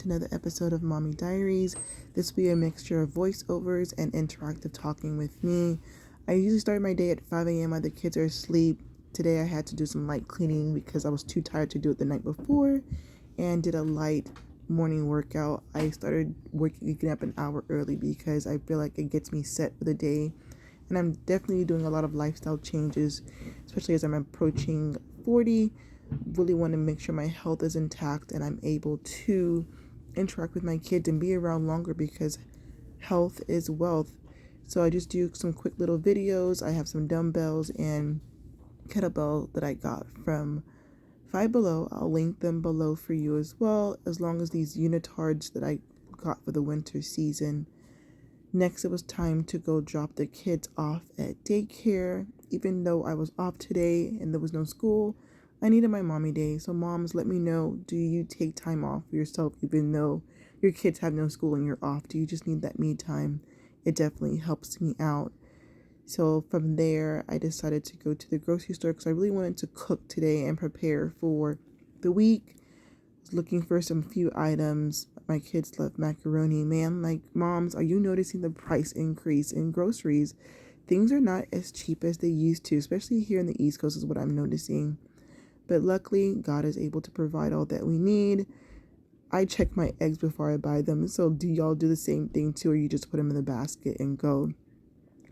to another episode of Mommy Diaries. This will be a mixture of voiceovers and interactive talking with me. I usually start my day at 5 a.m. while the kids are asleep. Today I had to do some light cleaning because I was too tired to do it the night before, and did a light morning workout. I started waking up an hour early because I feel like it gets me set for the day. And I'm definitely doing a lot of lifestyle changes, especially as I'm approaching 40. Really want to make sure my health is intact and I'm able to interact with my kids and be around longer because health is wealth. So I just do some quick little videos. I have some dumbbells and kettlebell that I got from Five Below. I'll link them below for you as well, as long as these unitards that I got for the winter season. Next, it was time to go drop the kids off at daycare. Even though I was off today and there was no school, I needed my mommy day. So moms, let me know, do you take time off for yourself even though your kids have no school and you're off? Do you just need that me time? It definitely helps me out. So from there, I decided to go to the grocery store because I really wanted to cook today and prepare for the week. I was looking for some few items. My kids love macaroni. Man, like, moms, are you noticing the price increase in groceries? Things are not as cheap as they used to, especially here in the East Coast is what I'm noticing. But luckily, God is able to provide all that we need. I check my eggs before I buy them. So do y'all do the same thing too, or you just put them in the basket and go?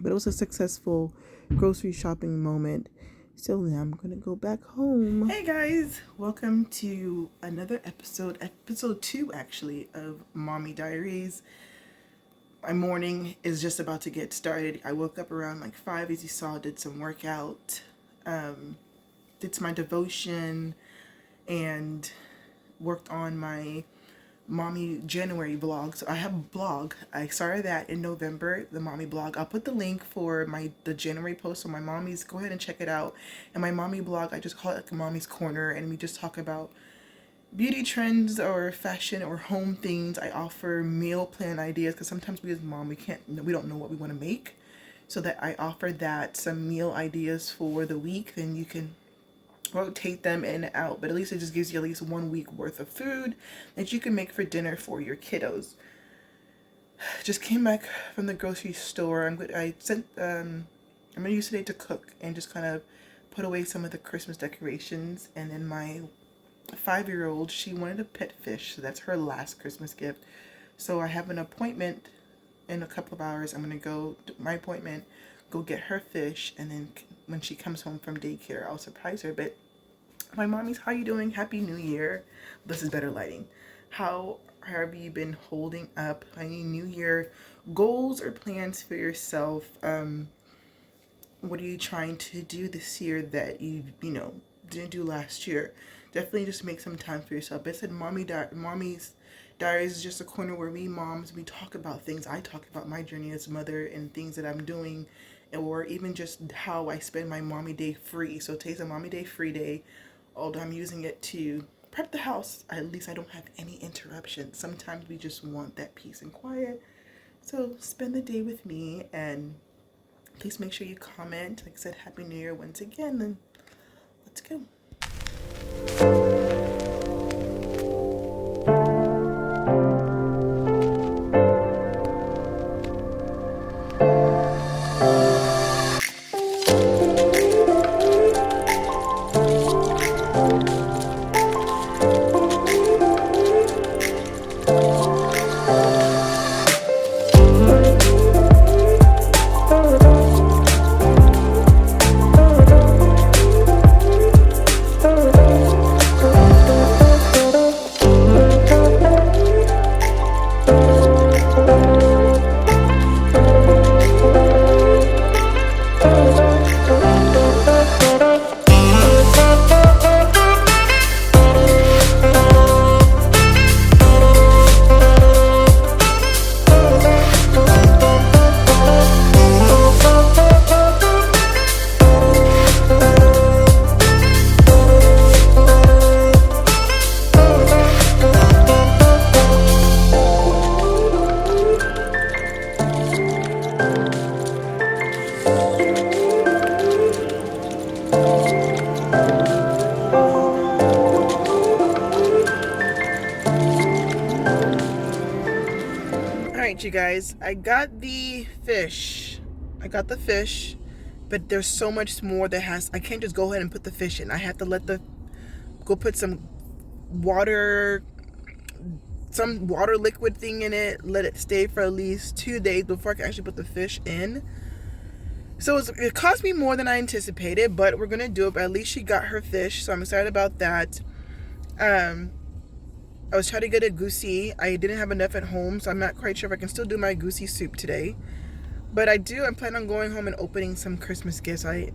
But it was a successful grocery shopping moment. So now I'm going to go back home. Hey guys, welcome to another episode 2 actually, of Mommy Diaries. My morning is just about to get started. I woke up around like 5, as you saw, did some workout, did my devotion, and worked on my mommy January vlog. So I have a blog. I started that in November, the mommy blog. I'll put the link for the January post on my mommy's. Go ahead and check it out. And my mommy blog, I just call it like Mommy's Corner, and we just talk about beauty trends or fashion or home things. I offer meal plan ideas because sometimes we as mom, we don't know what we want to make. So that I offer that some meal ideas for the week. Then you can rotate them in and out, but at least it just gives you at least 1 week worth of food that you can make for dinner for your kiddos. Just came back from the grocery store. I'm gonna use today to cook and just kind of put away some of the Christmas decorations. And then my 5-year-old, she wanted a pet fish, so that's her last Christmas gift. So I have an appointment in a couple of hours. I'm gonna go to my appointment, go get her fish, and then when she comes home from daycare, I'll surprise her. But my mommies, how you doing? Happy New Year. This is better lighting. How have you been holding up? Any New Year goals or plans for yourself? What are you trying to do this year that you didn't do last year? Definitely just make some time for yourself. I said Mommy's Diaries is just a corner where we moms, we talk about things. I talk about my journey as a mother and things that I'm doing, or even just how I spend my mommy day free. So today's a mommy day free day, although I'm using it to prep the house. At least I don't have any interruptions. Sometimes we just want that peace and quiet. So spend the day with me, and please make sure you comment. Like I said, Happy New Year once again, and let's go. guys, I got the fish. But there's so much more I can't just go ahead and put the fish in. I have to go put water, some water liquid thing in it, let it stay for at least 2 days before I can actually put the fish in. So it cost me more than I anticipated, but we're gonna do it. But at least she got her fish, so I'm excited about that. I was trying to get a goosey. I didn't have enough at home, so I'm not quite sure if I can still do my goosey soup today. But I'm planning on going home and opening some Christmas gifts. I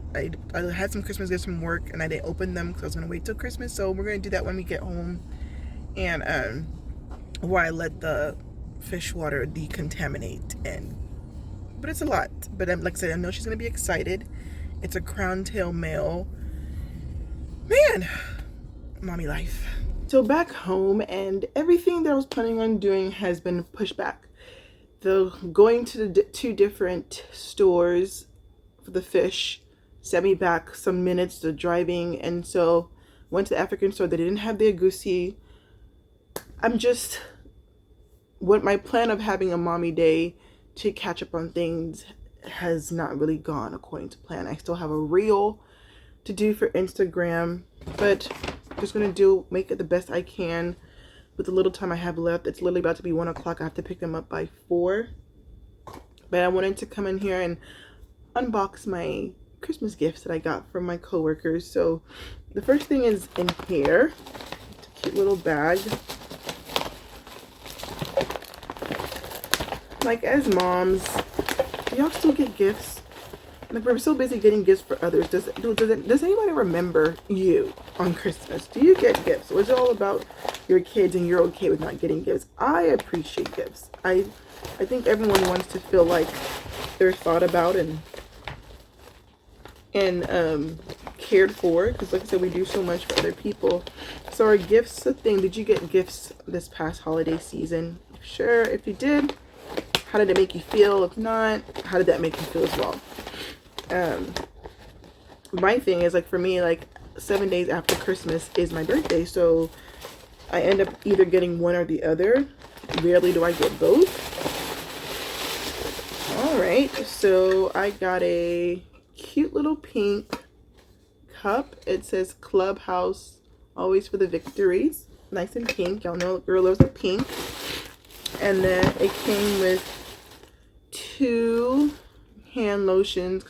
had some Christmas gifts from work, and I didn't open them because I was going to wait till Christmas. So we're going to do that when we get home. And while I let the fish water decontaminate. But it's a lot. But like I said, I know she's going to be excited. It's a crown tail male. Man, mommy life. So back home, and everything that I was planning on doing has been pushed back. Going to the 2 different stores for the fish set me back some minutes to driving, and so went to the African store. They didn't have the agusi. My plan of having a mommy day to catch up on things has not really gone according to plan. I still have a reel to do for Instagram, but just gonna make it the best I can with the little time I have left. It's literally about to be 1 o'clock. I have to pick them up by 4. But I wanted to come in here and unbox my Christmas gifts that I got from my coworkers. So the first thing is in here. It's a cute little bag. Like, as moms, do y'all still get gifts? Like, we're so busy getting gifts for others. Does anybody remember you on Christmas? Do you get gifts? Or is it all about your kids and you're okay with not getting gifts? I appreciate gifts. I think everyone wants to feel like they're thought about and cared for. Because like I said, we do so much for other people. So are gifts a thing? Did you get gifts this past holiday season? Sure. If you did, how did it make you feel? If not, how did that make you feel as well? My thing is, like, for me, like, 7 days after Christmas is my birthday, so I end up either getting one or the other. Rarely do I get both. Alright, so I got a cute little pink cup. It says Clubhouse, always for the victories. Nice and pink. Y'all know girl loves the pink. And then it came with 2 hand lotions.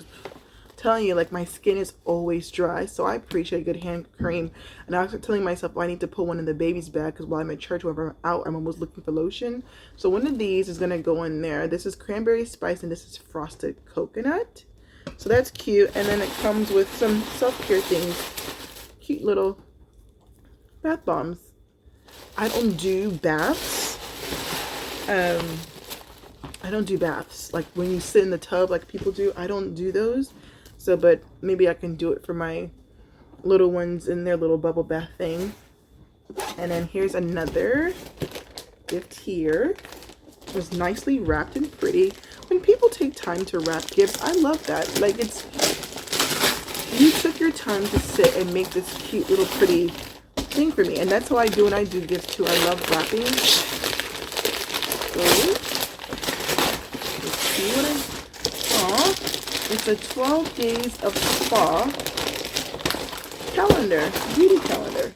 Telling you, like, my skin is always dry, so I appreciate good hand cream. And I was telling myself, I need to put one in the baby's bag, because while I'm at church, whenever I'm out, I'm always looking for lotion. So one of these is gonna go in there. This is cranberry spice, and this is frosted coconut. So that's cute. And then it comes with some self-care things. Cute little bath bombs. I don't do baths. I don't do baths. Like, when you sit in the tub like people do, I don't do those. So, but maybe I can do it for my little ones in their little bubble bath thing. And then here's another gift here. It was nicely wrapped and pretty. When people take time to wrap gifts, I love that. Like, you took your time to sit and make this cute little pretty thing for me. And that's how I do when I do gifts too. I love wrapping. So, let's see what it's a 12 days of spa calendar, beauty calendar.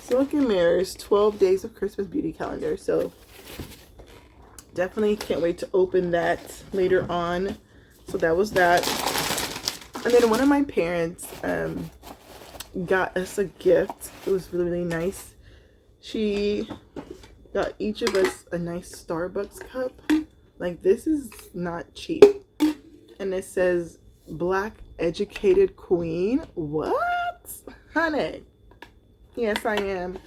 Smoke and Mirrors, 12 days of Christmas beauty calendar. So definitely can't wait to open that later on. So that was that. And then one of my parents got us a gift. It was really, really nice. She got each of us a nice Starbucks cup. Like, this is not cheap. And it says Black Educated Queen. What? Honey. Yes, I am.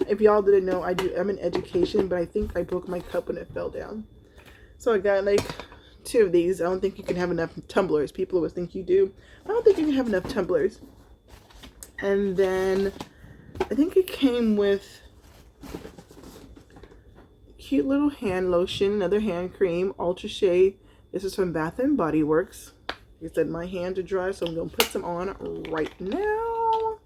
If y'all didn't know, I'm in education, but I think I broke my cup when it fell down. So I got like 2 of these. I don't think you can have enough tumblers. People always think you do. I don't think you can have enough tumblers. And then I think it came with cute little hand lotion, another hand cream, Ultra Shea. This is from Bath and Body Works. Like I said, my hands are dry, so I'm going to put some on right now.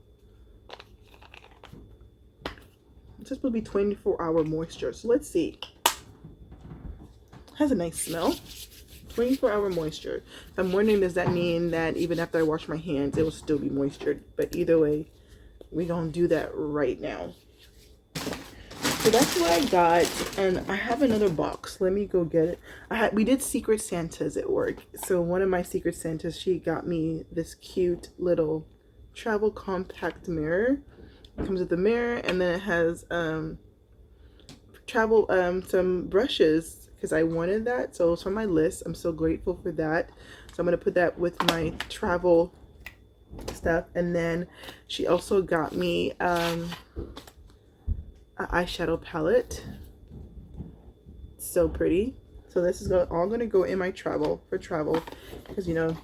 It's supposed to be 24-hour moisture, so let's see. Has a nice smell. 24-hour moisture. I'm wondering, does that mean that even after I wash my hands, it will still be moistured? But either way, we're gonna do that right now. So that's what I got, and I have another box. Let me go get it. We did Secret Santas at work. So one of my Secret Santas, she got me this cute little travel compact mirror. It comes with the mirror, and then it has some brushes because I wanted that. So it's on my list. I'm so grateful for that. So I'm gonna put that with my travel stuff. And then she also got me an eyeshadow palette. So pretty. So this is all gonna go in my travel because, you know,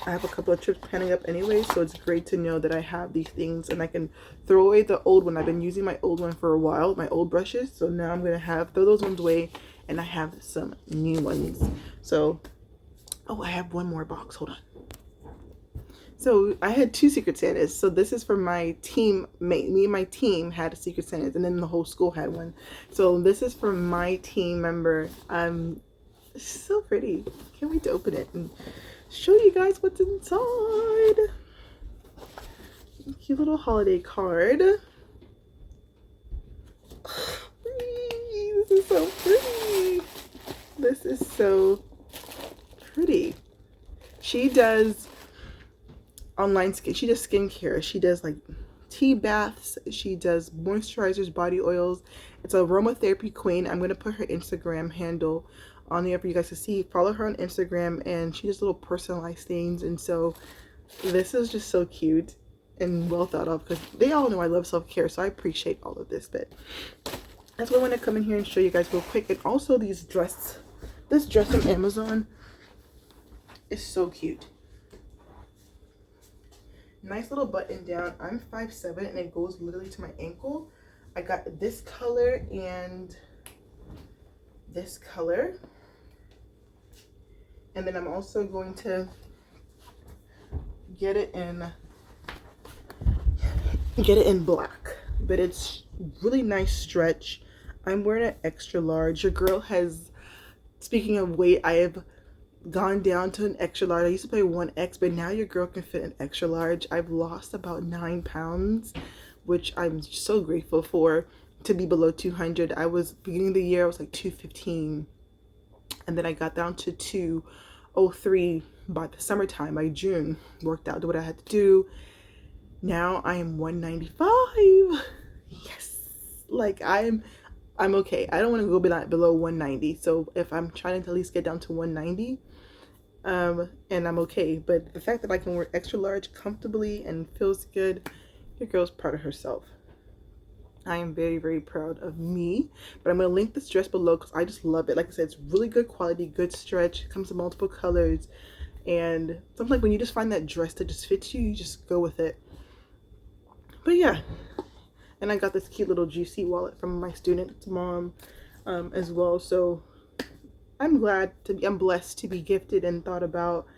I have a couple of trips planning up anyway, so it's great to know that I have these things and I can throw away the old one. I've been using my old one for a while, my old brushes, so now I'm gonna throw those ones away and I have some new ones. So, oh, I have one more box, hold on. So I had 2 Secret Santas. So this is for my team. Me and my team had a Secret Santas, and then the whole school had one. So this is for my team member. It's so pretty. Can't wait to open it and show you guys what's inside. Cute little holiday card. This is so pretty. This is so pretty. She does online skin. She does skincare. She does like tea baths. She does moisturizers, body oils. It's aromatherapy queen. I'm gonna put her Instagram handle on there for you guys to see. Follow her on Instagram, and she does little personalized things. And so this is just so cute and well thought of because they all know I love self-care, so I appreciate all of this. But that's what I want to come in here and show you guys real quick. And also this dress from Amazon is so cute. Nice little button down. I'm 5'7" and it goes literally to my ankle. I got this color and this color. And then I'm also going to get it in black. But it's really nice stretch. I'm wearing an extra large. Your girl has, speaking of weight, I have gone down to an extra large. I used to play 1X, but now your girl can fit an extra large. I've lost about 9 pounds, which I'm so grateful for, to be below 200. Beginning of the year, I was like 215. And then I got down to 203 by the summertime, by June. Worked out, did what I had to do. Now I am 195. Yes. Like I'm okay. I don't want to go below 190. So if I'm trying to at least get down to 190, and I'm okay. But the fact that I can wear extra large comfortably and feels good, your girl's proud of herself. I am very, very proud of me. But I'm going to link this dress below because I just love it. Like I said, it's really good quality, good stretch. It comes in multiple colors. And something like when you just find that dress that just fits you, you just go with it. But yeah. And I got this cute little juicy wallet from my student's mom as well. So I'm blessed to be gifted and thought about.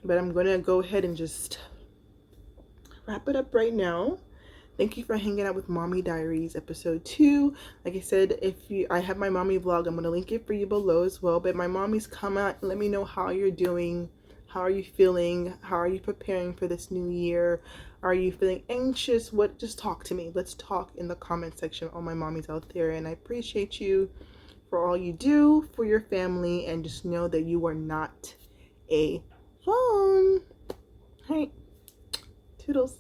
But I'm going to go ahead and just wrap it up right now. Thank you for hanging out with Mommy Diaries episode 2. Like I said, I have my mommy vlog, I'm going to link it for you below as well. But my mommies, come out and let me know how you're doing. How are you feeling? How are you preparing for this new year? Are you feeling anxious? Just talk to me. Let's talk in the comment section, all my mommies out there. And I appreciate you for all you do for your family, and just know that you are not alone. All right. Toodles.